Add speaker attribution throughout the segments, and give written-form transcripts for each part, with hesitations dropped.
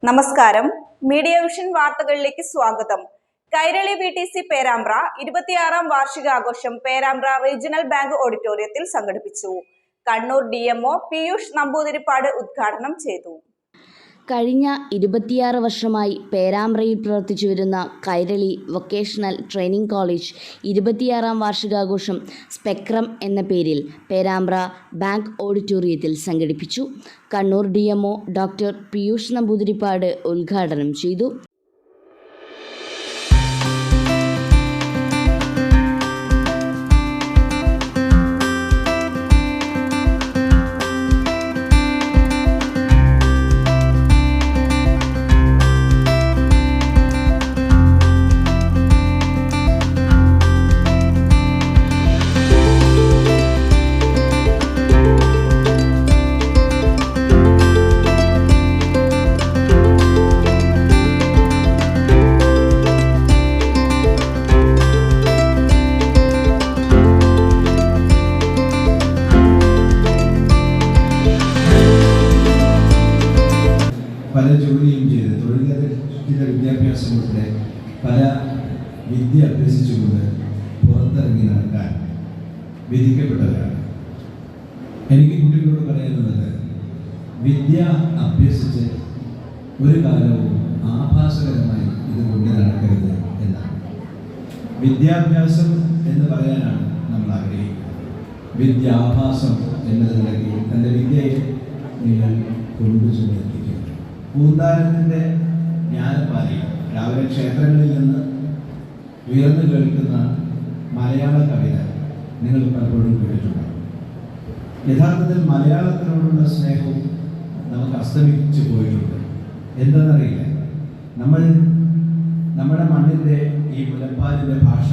Speaker 1: നമസ്കാരം. Media vision വാർത്തകളിലേക്ക് സ്വാഗതം. കൈരളി VTC പേരാമ്പ്ര 26ാം വാർഷികാഘോഷം പേരാമ്പ്ര റീജിയണൽ ബാങ്ക് ഓഡിറ്റോറിയത്തിൽ സംഘടിപ്പിച്ചു. കണ്ണൂർ DMO പീയൂഷ് നമ്പൂതിരിപ്പാട് ഉദ്ഘാടനം ചെയ്തു.
Speaker 2: കഴിഞ്ഞ 26 വർഷമായി പേരാമ്പ്രയിൽ പ്രവർത്തിച്ചു വരുന്ന കൈരളി വൊക്കേഷണൽ ട്രെയിനിംഗ് കോളേജ് 26ാം വാർഷികാഘോഷം സ്പെക്ട്രം എന്ന പേരിൽ പേരാമ്പ്ര ബാങ്ക് ഓഡിറ്റോറിയത്തിൽ സംഘടിപ്പിച്ചു. കണ്ണൂർ DMO ഡോക്ടർ പീയൂഷ് നമ്പൂതിരിപ്പാട് ഉദ്ഘാടനം ചെയ്തു.
Speaker 3: പല ജോലിയും ചെയ്ത് തൊഴിലധിഷ്ഠിത വിദ്യാഭ്യാസം ഉൾപ്പെടെ പല വിദ്യ അഭ്യസിച്ചുകൊണ്ട് പുറത്തിറങ്ങി നടക്കാൻ വിധിക്കപ്പെട്ടവരാണ്. എനിക്ക് കുട്ടികളോട് പറയുന്നത് വിദ്യ അഭ്യസിച്ച് ഒരു കാലവും ആഭാസകരമായി ഇത് കൊണ്ട് നടക്കരുത് എന്നാണ്. വിദ്യാഭ്യാസം എന്ന് പറയാനാണ് നമ്മൾ ആഗ്രഹിക്കുന്നത്. വിദ്യാഭാസം എന്നത് നിലയ്ക്ക് തൻ്റെ വിദ്യയെ നിങ്ങൾ കൊണ്ടുചെന്നെത്തിക്കുക. പൂന്താനത്തിൻ്റെ ജ്ഞാനപാലി രാവിലെ ക്ഷേത്രങ്ങളിൽ നിന്ന് ഉയർന്നു കേൾക്കുന്ന മലയാള കവിത നിങ്ങൾ പലപ്പോഴും കേട്ടിട്ടുണ്ടാകും. യഥാർത്ഥത്തിൽ മലയാളത്തിനോടുള്ള സ്നേഹവും നമുക്ക് അസ്തമിച്ചു പോയിട്ടുണ്ട്. എന്താണെന്നറിയില്ല, നമ്മൾ നമ്മുടെ മണ്ണിൻ്റെ ഈ മുലപ്പാലിൻ്റെ ഭാഷ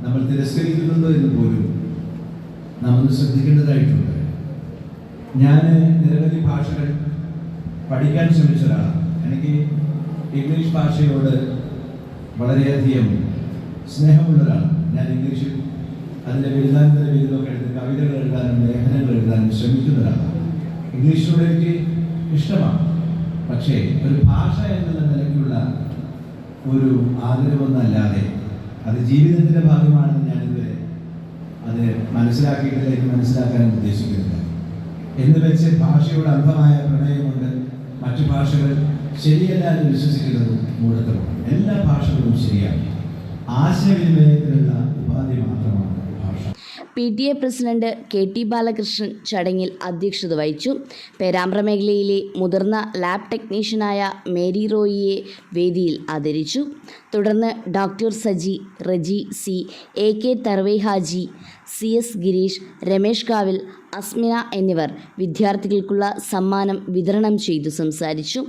Speaker 3: നമ്മൾ തിരസ്കരിക്കുന്നുണ്ടോ എന്ന് പോലും നാം ഒന്ന് ശ്രദ്ധിക്കേണ്ടതായിട്ടുണ്ട്. ഞാൻ നിരവധി ഭാഷകൾ പഠിക്കാൻ ശ്രമിച്ച ഒരാളാണ്. എനിക്ക് ഇംഗ്ലീഷ് ഭാഷയോട് വളരെയധികം സ്നേഹമുള്ള ഒരാളാണ്. ഞാൻ ഇംഗ്ലീഷിൽ അതിൻ്റെ ബിരുദാനന്തര ബിരുദമൊക്കെ എടുത്ത് കവിതകൾ എഴുതാനും ലേഖനങ്ങൾ എഴുതാനും ശ്രമിക്കുന്ന ഒരാളാണ്. ഇംഗ്ലീഷിനോട് എനിക്ക് ഇഷ്ടമാണ്. പക്ഷേ ഒരു ഭാഷ എന്നുള്ള നിലയ്ക്കുള്ള ഒരു ആഗ്രഹമൊന്നല്ലാതെ അത് ജീവിതത്തിൻ്റെ ഭാഗമാണെന്ന് ഞാനിതുവരെ അത് മനസ്സിലാക്കാനും ഉദ്ദേശിക്കുന്നില്ല. എന്ന് വെച്ച് ഭാഷയോട് അന്ധമായ പ്രണയമുണ്ട് മറ്റു ഭാഷകൾ ശരിയല്ലാതെ വിശ്വസിക്കുന്നതും മൂഢത്വമാണ്. എല്ലാ ഭാഷകളും ശരിയാണ്. ആശയവിനിമയത്തിനുള്ള ഉപാധി മാത്രമാണ് ഭാഷ.
Speaker 2: PTA പ്രസിഡന്റ് KT ബാലകൃഷ്ണൻ ചടങ്ങിൽ അധ്യക്ഷത വഹിച്ചു. പേരാമ്പ്ര മേഖലയിലെ മുതിർന്ന ലാബ് ടെക്നീഷ്യനായ മേരി റോയിയെ വേദിയിൽ ആദരിച്ചു. തുടർന്ന് doctor Saji, Reji C, AK Tharve Haji, CS Girish, Ramesh Kavil, Asmina എന്നിവർ വിദ്യാർത്ഥികൾക്കുള്ള സമ്മാനം വിതരണം ചെയ്തു സംസാരിച്ചു.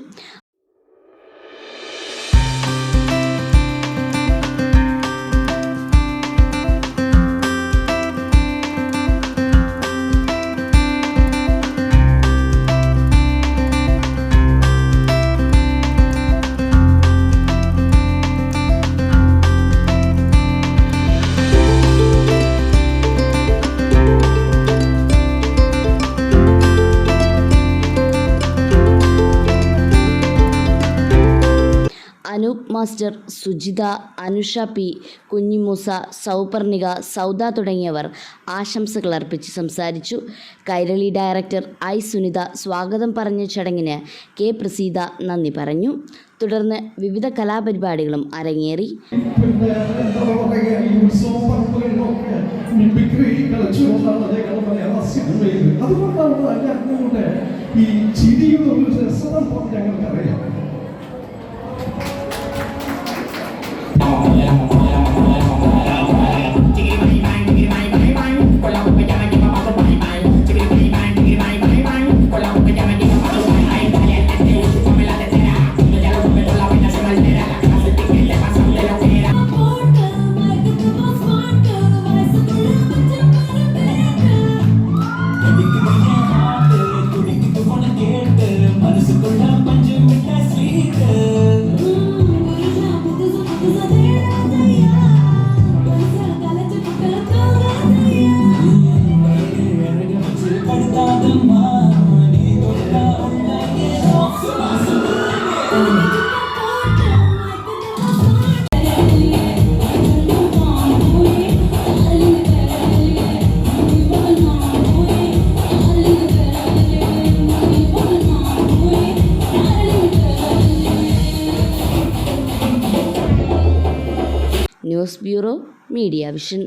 Speaker 2: അനൂപ് മാസ്റ്റർ, സുജിത, അനുഷ P, കുഞ്ഞിമൂസ, സൗപർണിക, സൗദ തുടങ്ങിയവർ ആശംസകൾ അർപ്പിച്ച് സംസാരിച്ചു. കൈരളി ഡയറക്ടർ I സുനിത സ്വാഗതം പറഞ്ഞ ചടങ്ങിന് K പ്രസീത നന്ദി പറഞ്ഞു. തുടർന്ന് വിവിധ കലാപരിപാടികളും അരങ്ങേറി. News bureau, media vision.